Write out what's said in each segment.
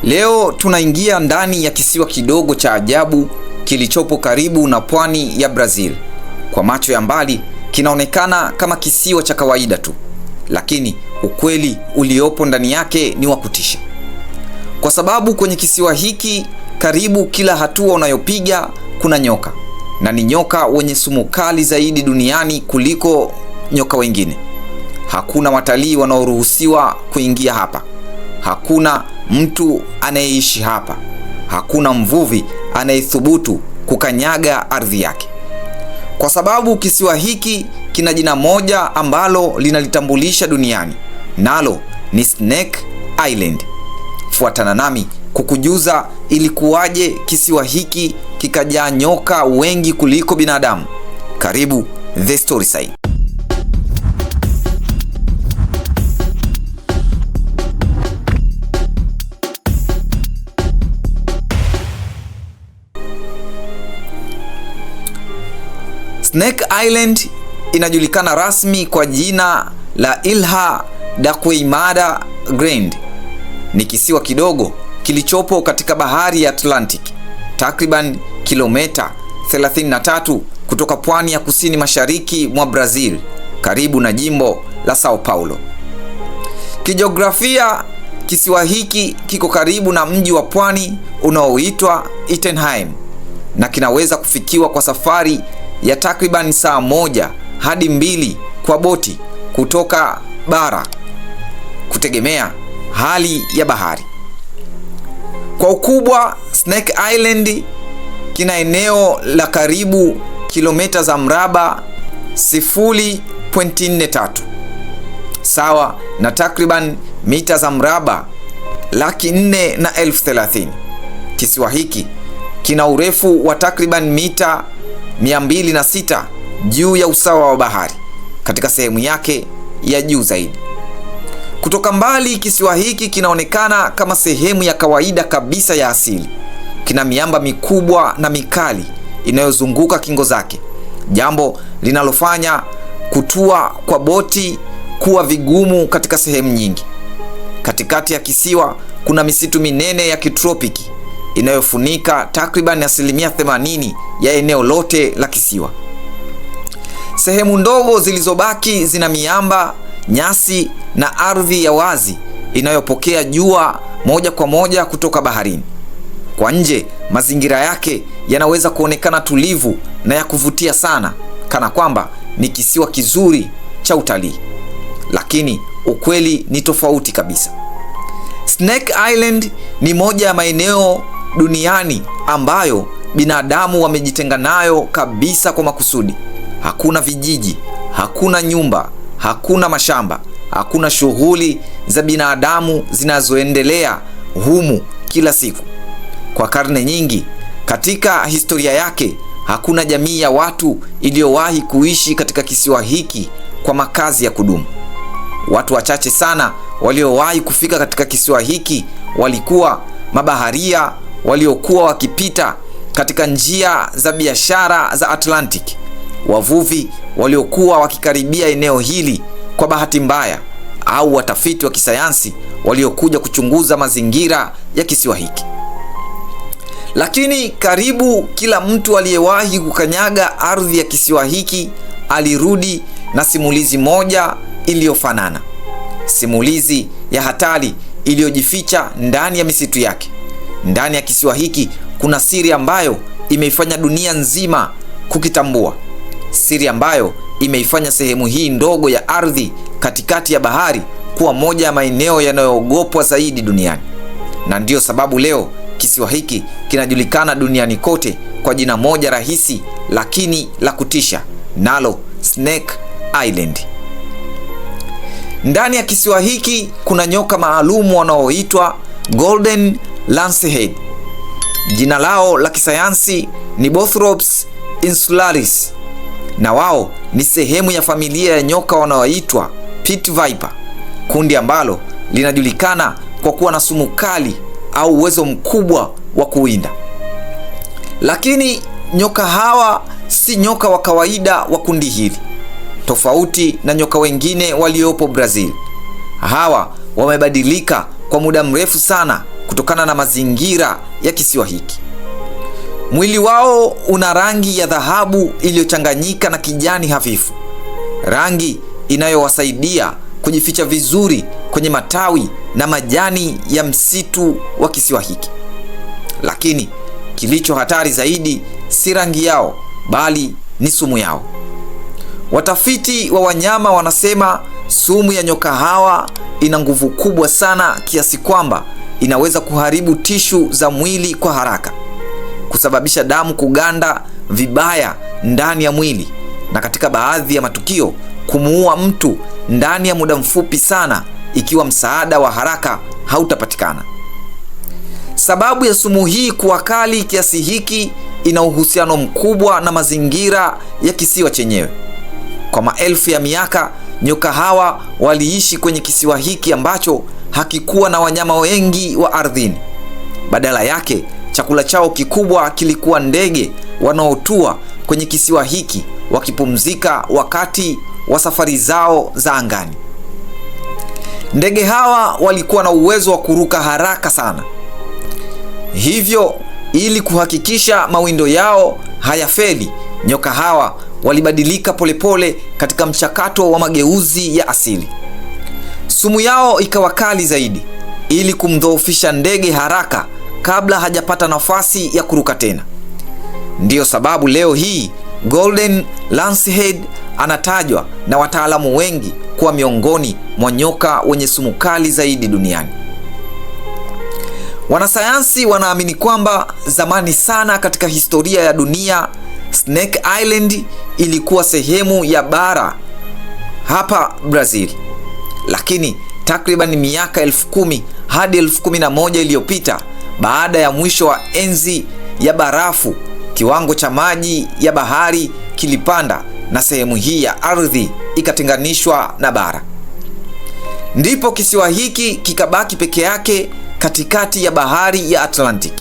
Leo tunaingia ndani ya kisiwa kidogo cha ajabu kilichopo karibu na pwani ya Brazil. Kwa macho ya mbali kinaonekana kama kisiwa cha kawaida tu, lakini ukweli uliopo ndani yake ni wa kutisha. Kwa sababu kwenye kisiwa hiki karibu kila hatua unayopiga kuna nyoka, na ni nyoka wenye sumu kali zaidi duniani kuliko nyoka wengine. Hakuna watalii wanaoruhusiwa kuingia hapa. Hakuna mtu anayeishi hapa. Hakuna mvuvi anayethubutu kukanyaga ardhi yake. Kwa sababu kisiwa hiki kina jina moja ambalo linalitambulisha duniani, nalo ni Snake Island. Fuatana nami kukujuza ilikuwaje kisiwa hiki kikajaa nyoka wengi kuliko binadamu. Karibu The Storyside. Snake Island inajulikana rasmi kwa jina la Ilha da Queimada Grande. Ni kisiwa kidogo kilichopo katika bahari ya Atlantic, takriban kilomita 33 kutoka pwani ya kusini mashariki mwa Brazil, karibu na jimbo la Sao Paulo. Kijiografia, kisiwa hiki kiko karibu na mji wa pwani unaoitwa Itenheim, na kinaweza kufikiwa kwa safari ya takriban saa 1 hadi 2 kwa boti kutoka bara, kutegemea hali ya bahari. Kwa ukubwa, Snake Island kina eneo la karibu kilomita za mraba 0.43 sawa na takriban mita za mraba 440,030. Kisiwa hiki kina urefu wa takriban mita 206 juu ya usawa wa bahari katika sehemu yake ya juu zaidi. Kutoka mbali, kisiwa hiki kinaonekana kama sehemu ya kawaida kabisa ya asili. Kina miamba mikubwa na mikali inayozunguka kingo zake, jambo linalofanya kutua kwa boti kuwa vigumu katika sehemu nyingi. Katikati ya kisiwa kuna misitu minene ya kitropiki inayofunika takriban 80% ya eneo lote la kisiwa. Sehemu ndogo zilizobaki zina miamba, nyasi na ardhi ya wazi inayopokea jua moja kwa moja kutoka baharini. Kwa nje, mazingira yake yanaweza kuonekana tulivu na ya kuvutia sana, kana kwamba ni kisiwa kizuri cha utalii. Lakini ukweli ni tofauti kabisa. Snake Island ni moja ya maeneo duniani ambayo binadamu wamejitenga nayo kabisa kwa makusudi. Hakuna vijiji, hakuna nyumba, hakuna mashamba, hakuna shughuli za binadamu zinazoendelea humu kila siku. Kwa karne nyingi katika historia yake, hakuna jamii ya watu iliyowahi kuishi katika kisiwa hiki kwa makazi ya kudumu. Watu wachache sana waliowahi kufika katika kisiwa hiki walikuwa mabaharia waliokuwa wakipita katika njia za biashara za Atlantic, wavuvi waliokuwa wakikaribia eneo hili kwa bahati mbaya, au watafiti wa kisayansi waliokuja kuchunguza mazingira ya kisiwa hiki. Lakini karibu kila mtu aliyewahi kukanyaga ardhi ya kisiwa hiki alirudi na simulizi moja iliyofanana. Simulizi ya hatari iliyojificha ndani ya misitu yake. Ndani ya kisiwa hiki kuna siri ambayo imeifanya dunia nzima kukitambua. Siri ambayo imeifanya sehemu hii ndogo ya ardhi katikati ya bahari kuwa moja ya maeneo yanayoogopwa zaidi duniani. Na ndiyo sababu leo kisiwa hiki kinajulikana duniani kote kwa jina moja rahisi lakini la kutisha, nalo Snake Island. Ndani ya kisiwa hiki kuna nyoka maalumu wanaoitwa Golden Lancehead. Jina lao la kisayansi ni Bothrops insularis, na wao ni sehemu ya familia ya nyoka wanaoitwa Pit Viper, kundi ambalo linajulikana kwa kuwa na sumu kali au uwezo mkubwa wa kuwinda. Lakini nyoka hawa si nyoka wa kawaida wa kundi hili. Tofauti na nyoka wengine waliopo Brazil, hawa wamebadilika kwa muda mrefu sana kutokana na mazingira ya kisiwa hiki. Mwili wao una rangi ya dhahabu iliyochanganyika na kijani hafifu, rangi inayowasaidia kujificha vizuri kwenye matawi na majani ya msitu wa kisiwa hiki. Lakini kilicho hatari zaidi si rangi yao, bali ni sumu yao. Watafiti wa wanyama wanasema sumu ya nyoka hawa ina nguvu kubwa sana kiasi kwamba inaweza kuharibu tishu za mwili kwa haraka, kusababisha damu kuganda vibaya ndani ya mwili, na katika baadhi ya matukio kumuua mtu ndani ya muda mfupi sana ikiwa msaada wa haraka hautapatikana. Sababu ya sumu hii kuwa kali kiasi hiki ina uhusiano mkubwa na mazingira ya kisiwa chenyewe. Kwa maelfu ya miaka, nyoka hawa waliishi kwenye kisiwa hiki ambacho hakikuwa na wanyama wengi wa ardhini. Badala yake, chakula chao kikubwa kilikuwa ndege wanaotua kwenye kisiwa hiki wakipumzika wakati wa safari zao za angani. Ndege hawa walikuwa na uwezo wa kuruka haraka sana. Hivyo, ili kuhakikisha mawindo yao hayafeli, nyoka hawa walibadilika polepole katika mchakato wa mageuzi ya asili. Sumu yao ikawa kali zaidi ili kumdhoofisha ndege haraka kabla hajapata nafasi ya kuruka tena. Ndiyo sababu leo hii Golden Lancehead anatajwa na wataalamu wengi kuwa miongoni mwa nyoka wenye sumu kali zaidi duniani. Wanasayansi wanaamini kwamba zamani sana katika historia ya dunia, Snake Island ilikuwa sehemu ya bara hapa Brazil. Lakini takriban miaka 10,000 hadi 11,000 iliyopita, baada ya mwisho wa enzi ya barafu, kiwango cha maji ya bahari kilipanda na sehemu hii ya ardhi ikatenganishwa na bara. Ndipo kisiwa hiki kikabaki peke yake katikati ya bahari ya Atlantic.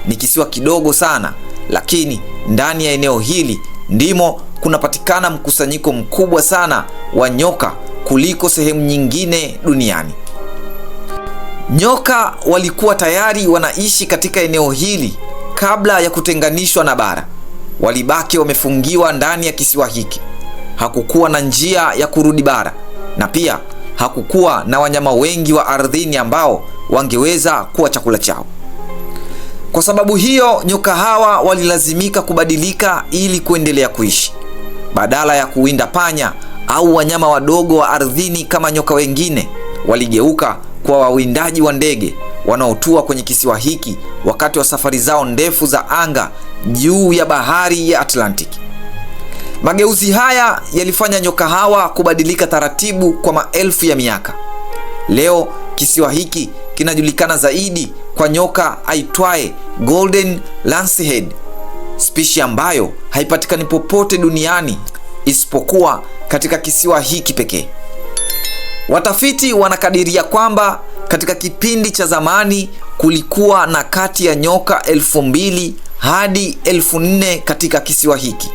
Ni kisiwa kidogo sana, lakini ndani ya eneo hili ndimo kunapatikana mkusanyiko mkubwa sana wa nyoka kuliko sehemu nyingine duniani. Nyoka walikuwa tayari wanaishi katika eneo hili kabla ya kutenganishwa na bara. Walibaki wamefungiwa ndani ya kisiwa hiki. Hakukuwa na njia ya kurudi bara, na pia hakukuwa na wanyama wengi wa ardhini ambao wangeweza kuwa chakula chao. Kwa sababu hiyo, nyoka hawa walilazimika kubadilika ili kuendelea kuishi. Badala ya kuwinda panya au wanyama wadogo wa ardhini kama nyoka wengine, waligeuka kwa wawindaji wa ndege wanaotua kwenye kisiwa hiki wakati wa safari zao ndefu za anga juu ya bahari ya Atlantic. Mageuzi haya yalifanya nyoka hawa kubadilika taratibu kwa maelfu ya miaka. Leo kisiwa hiki kinajulikana zaidi kwa nyoka aitwaye Golden Lancehead, spishi ambayo haipatikani popote duniani isipokuwa katika kisiwa hiki pekee. Watafiti wanakadiria kwamba katika kipindi cha zamani kulikuwa na kati ya nyoka 2,000 hadi 4,000 katika kisiwa hiki.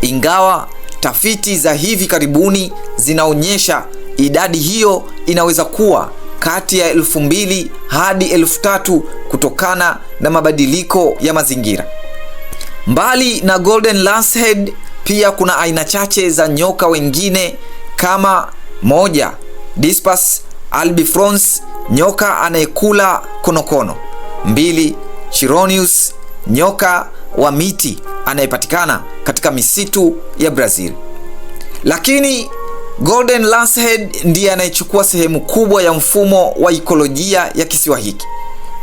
Ingawa tafiti za hivi karibuni zinaonyesha idadi hiyo inaweza kuwa kati ya 2,000 hadi 3,000 kutokana na mabadiliko ya mazingira. Mbali na Golden Lancehead, pia kuna aina chache za nyoka wengine kama: 1. Dispus albifrons, nyoka anayekula konokono. 2. Chironeus, nyoka wa miti anayepatikana katika misitu ya Brazil. Lakini Golden Lancehead ndiye anayechukua sehemu kubwa ya mfumo wa ikolojia ya kisiwa hiki.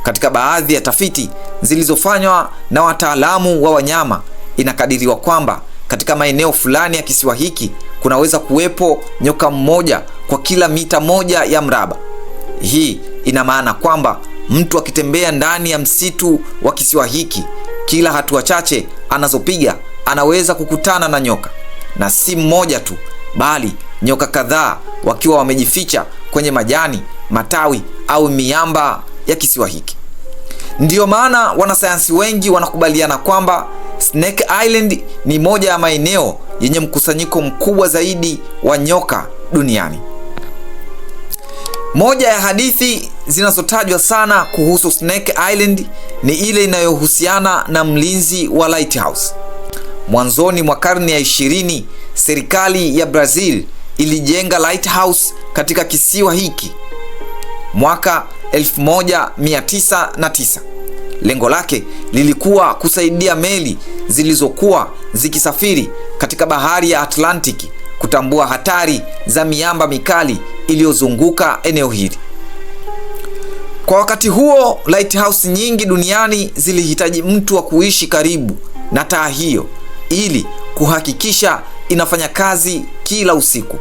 Katika baadhi ya tafiti zilizofanywa na wataalamu wa wanyama, inakadiriwa kwamba katika maeneo fulani ya kisiwa hiki kunaweza kuwepo nyoka mmoja kwa kila mita 1 ya mraba. Hii ina maana kwamba mtu akitembea ndani ya msitu wa kisiwa hiki, kila hatua chache anazopiga anaweza kukutana na nyoka, na si mmoja tu, bali nyoka kadhaa wakiwa wamejificha kwenye majani, matawi au miamba ya kisiwa hiki. Ndiyo maana wanasayansi wengi wanakubaliana kwamba Snake Island ni moja ya maeneo yenye mkusanyiko mkubwa zaidi wa nyoka duniani. Moja ya hadithi zinazotajwa sana kuhusu Snake Island ni ile inayohusiana na mlinzi wa lighthouse. Mwanzoni mwa karne ya 20, serikali ya Brazil ilijenga lighthouse katika kisiwa hiki mwaka 1909. Lengo lake lilikuwa kusaidia meli zilizokuwa zikisafiri katika bahari ya Atlantic kutambua hatari za miamba mikali iliyozunguka eneo hili. Kwa wakati huo, lighthouse nyingi duniani zilihitaji mtu wa kuishi karibu na taa hiyo ili kuhakikisha inafanya kazi kila usiku.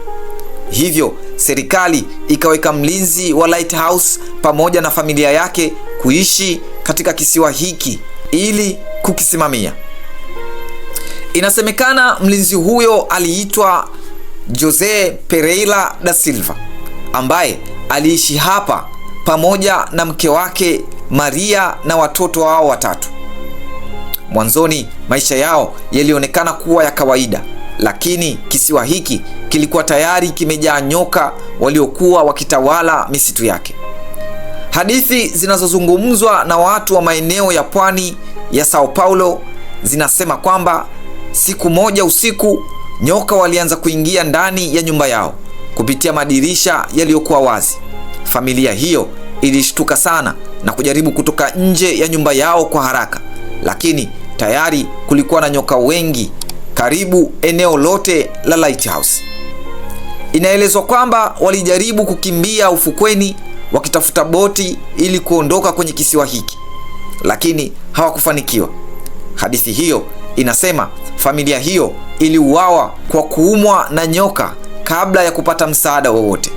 Hivyo serikali ikaweka mlinzi wa lighthouse pamoja na familia yake kuishi katika kisiwa hiki ili kukisimamia. Inasemekana mlinzi huyo aliitwa Jose Pereira da Silva, ambaye aliishi hapa pamoja na mke wake Maria na watoto wao watatu. Mwanzoni maisha yao yalionekana kuwa ya kawaida, lakini kisiwa hiki kilikuwa tayari kimejaa nyoka waliokuwa wakitawala misitu yake. Hadithi zinazozungumzwa na watu wa maeneo ya pwani ya Sao Paulo zinasema kwamba siku moja usiku, nyoka walianza kuingia ndani ya nyumba yao kupitia madirisha yaliyokuwa wazi. Familia hiyo ilishtuka sana na kujaribu kutoka nje ya nyumba yao kwa haraka, lakini tayari kulikuwa na nyoka wengi karibu eneo lote la lighthouse. Inaelezwa kwamba walijaribu kukimbia ufukweni wakitafuta boti ili kuondoka kwenye kisiwa hiki, lakini hawakufanikiwa. Hadithi hiyo inasema familia hiyo iliuawa kwa kuumwa na nyoka kabla ya kupata msaada wowote.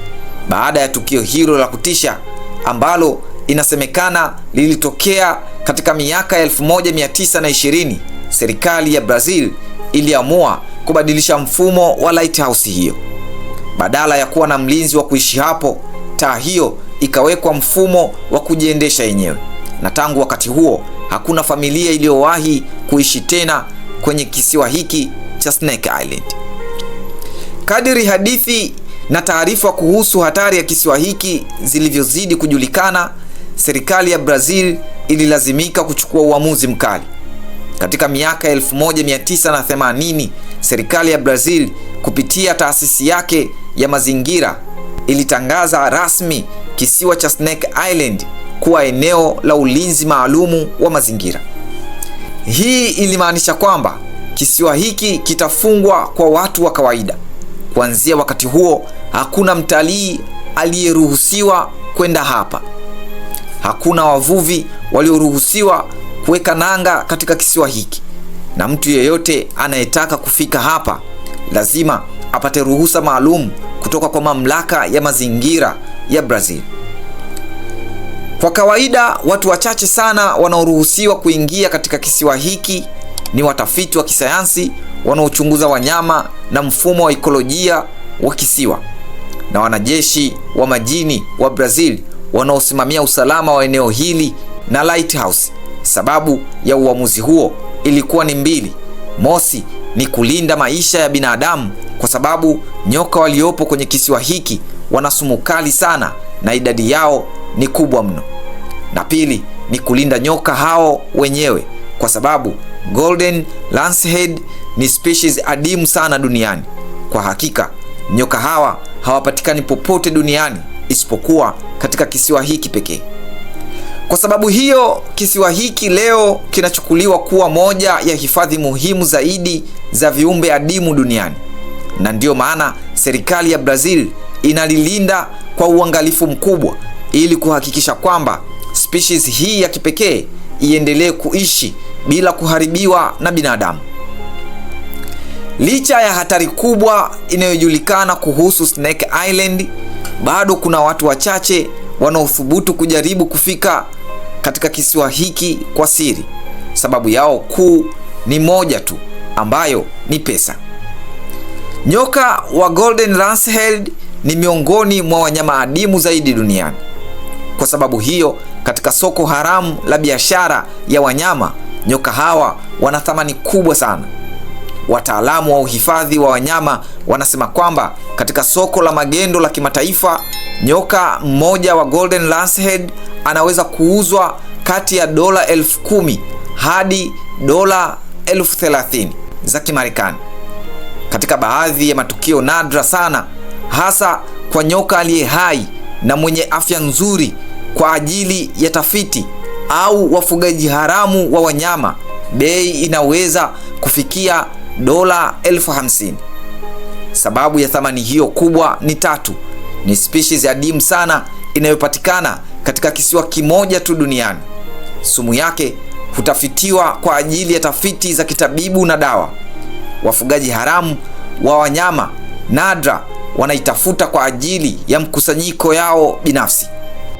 Baada ya tukio hilo la kutisha ambalo inasemekana lilitokea katika miaka 1920, serikali ya Brazil iliamua kubadilisha mfumo wa lighthouse hiyo. Badala ya kuwa na mlinzi wa kuishi hapo, taa hiyo ikawekwa mfumo wa kujiendesha yenyewe, na tangu wakati huo hakuna familia iliyowahi kuishi tena kwenye kisiwa hiki cha Snake Island. Kadiri hadithi na taarifa kuhusu hatari ya kisiwa hiki zilivyozidi kujulikana, serikali ya Brazil ililazimika kuchukua uamuzi mkali. Katika miaka 1980, serikali ya Brazil kupitia taasisi yake ya mazingira ilitangaza rasmi kisiwa cha Snake Island kuwa eneo la ulinzi maalumu wa mazingira. Hii ilimaanisha kwamba kisiwa hiki kitafungwa kwa watu wa kawaida. Kuanzia wakati huo, hakuna mtalii aliyeruhusiwa kwenda hapa. Hakuna wavuvi walioruhusiwa kuweka nanga katika kisiwa hiki, na mtu yeyote anayetaka kufika hapa lazima apate ruhusa maalum kutoka kwa mamlaka ya mazingira ya Brazil. Kwa kawaida, watu wachache sana wanaoruhusiwa kuingia katika kisiwa hiki ni watafiti wa kisayansi wanaochunguza wanyama na mfumo wa ekolojia wa kisiwa, na wanajeshi wa majini wa Brazil wanaosimamia usalama wa eneo hili na lighthouse. Sababu ya uamuzi huo ilikuwa ni mbili. Mosi, ni kulinda maisha ya binadamu kwa sababu nyoka waliopo kwenye kisiwa hiki wana sumu kali sana na idadi yao ni kubwa mno. Na pili, ni kulinda nyoka hao wenyewe kwa sababu Golden Lancehead ni species adimu sana duniani. Kwa hakika, nyoka hawa hawapatikani popote duniani isipokuwa katika kisiwa hiki pekee. Kwa sababu hiyo, kisiwa hiki leo kinachukuliwa kuwa moja ya hifadhi muhimu zaidi za viumbe adimu duniani. Na ndiyo maana serikali ya Brazil inalilinda kwa uangalifu mkubwa ili kuhakikisha kwamba species hii ya kipekee iendelee kuishi bila kuharibiwa na binadamu. Licha ya hatari kubwa inayojulikana kuhusu Snake Island, bado kuna watu wachache wanaothubutu kujaribu kufika katika kisiwa hiki kwa siri. Sababu yao kuu ni moja tu, ambayo ni pesa. Nyoka wa Golden Lancehead ni miongoni mwa wanyama adimu zaidi duniani. Kwa sababu hiyo, katika soko haramu la biashara ya wanyama, nyoka hawa wana thamani kubwa sana. Wataalamu wa uhifadhi wa wanyama wanasema kwamba katika soko la magendo la kimataifa, nyoka mmoja wa Golden Lancehead anaweza kuuzwa kati ya dola 10,000 hadi dola 30,000 za Kimarekani. Katika baadhi ya matukio nadra sana, hasa kwa nyoka aliye hai na mwenye afya nzuri kwa ajili ya tafiti au wafugaji haramu wa wanyama, bei inaweza kufikia dola 50,000. Sababu ya thamani hiyo kubwa ni tatu. Ni species adimu sana inayopatikana katika kisiwa kimoja tu duniani. Sumu yake hutafitiwa kwa ajili ya tafiti za kitabibu na dawa. Wafugaji haramu wa wanyama nadra wanaitafuta kwa ajili ya mkusanyiko yao binafsi.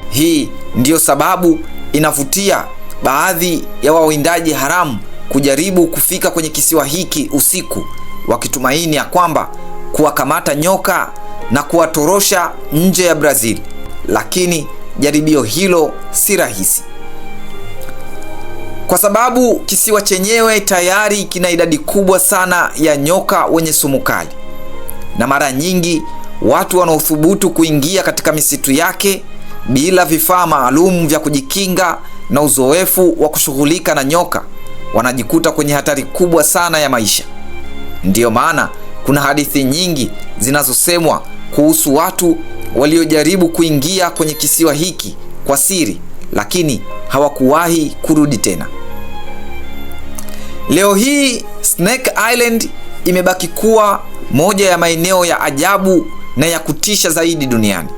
Hii ndiyo sababu inavutia baadhi ya wawindaji haramu kujaribu kufika kwenye kisiwa hiki usiku, wakitumaini ya kwamba kuwakamata nyoka na kuwatorosha nje ya Brazil. Lakini jaribio hilo si rahisi, kwa sababu kisiwa chenyewe tayari kina idadi kubwa sana ya nyoka wenye sumu kali, na mara nyingi watu wanaothubutu kuingia katika misitu yake bila vifaa maalum vya kujikinga na uzoefu wa kushughulika na nyoka wanajikuta kwenye hatari kubwa sana ya maisha. Ndiyo maana kuna hadithi nyingi zinazosemwa kuhusu watu waliojaribu kuingia kwenye kisiwa hiki kwa siri, lakini hawakuwahi kurudi tena. Leo hii Snake Island imebaki kuwa moja ya maeneo ya ajabu na ya kutisha zaidi duniani.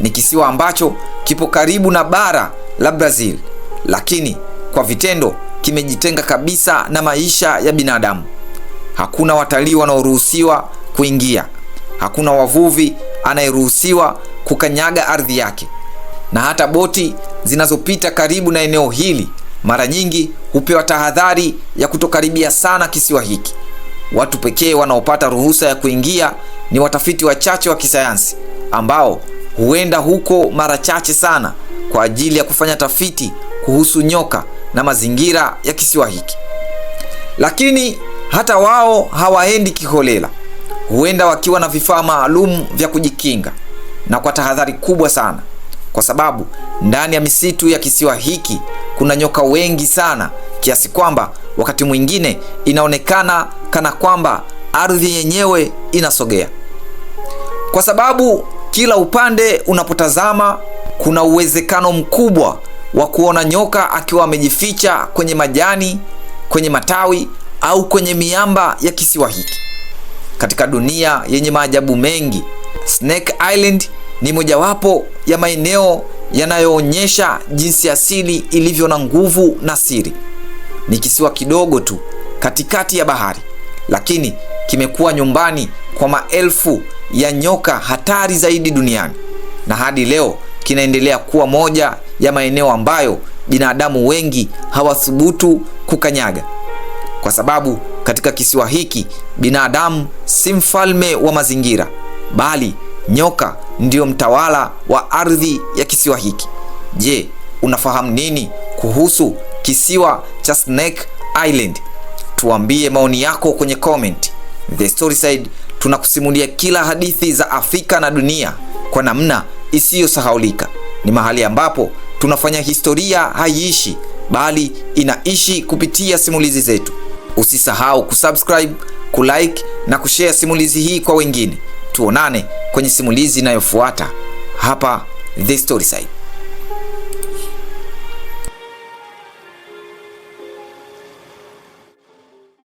Ni kisiwa ambacho kipo karibu na bara la Brazil, lakini kwa vitendo kimejitenga kabisa na maisha ya binadamu. Hakuna watalii wanaoruhusiwa kuingia, hakuna wavuvi anayeruhusiwa kukanyaga ardhi yake, na hata boti zinazopita karibu na eneo hili mara nyingi hupewa tahadhari ya kutokaribia sana kisiwa hiki. Watu pekee wanaopata ruhusa ya kuingia ni watafiti wachache wa kisayansi ambao huenda huko mara chache sana kwa ajili ya kufanya tafiti kuhusu nyoka na mazingira ya kisiwa hiki. Lakini hata wao hawaendi kiholela. Huenda wakiwa na vifaa maalum vya kujikinga na kwa tahadhari kubwa sana, kwa sababu ndani ya misitu ya kisiwa hiki kuna nyoka wengi sana kiasi kwamba wakati mwingine inaonekana kana kwamba ardhi yenyewe inasogea. Kwa sababu kila upande unapotazama kuna uwezekano mkubwa wa kuona nyoka akiwa amejificha kwenye majani, kwenye matawi au kwenye miamba ya kisiwa hiki. Katika dunia yenye maajabu mengi, Snake Island ni mojawapo ya maeneo yanayoonyesha jinsi asili ilivyo na nguvu na siri. Ni kisiwa kidogo tu katikati ya bahari, lakini kimekuwa nyumbani kwa maelfu ya nyoka hatari zaidi duniani, na hadi leo kinaendelea kuwa moja ya maeneo ambayo binadamu wengi hawathubutu kukanyaga, kwa sababu katika kisiwa hiki binadamu si mfalme wa mazingira, bali nyoka ndiyo mtawala wa ardhi ya kisiwa hiki. Je, unafahamu nini kuhusu kisiwa cha Snake Island? Tuambie maoni yako kwenye comment. The Storyside tunakusimulia kila hadithi za Afrika na dunia kwa namna isiyosahaulika. Ni mahali ambapo tunafanya historia haiishi, bali inaishi kupitia simulizi zetu. Usisahau kusubscribe, kulike na kushare simulizi hii kwa wengine. Tuonane kwenye simulizi inayofuata hapa The Storyside.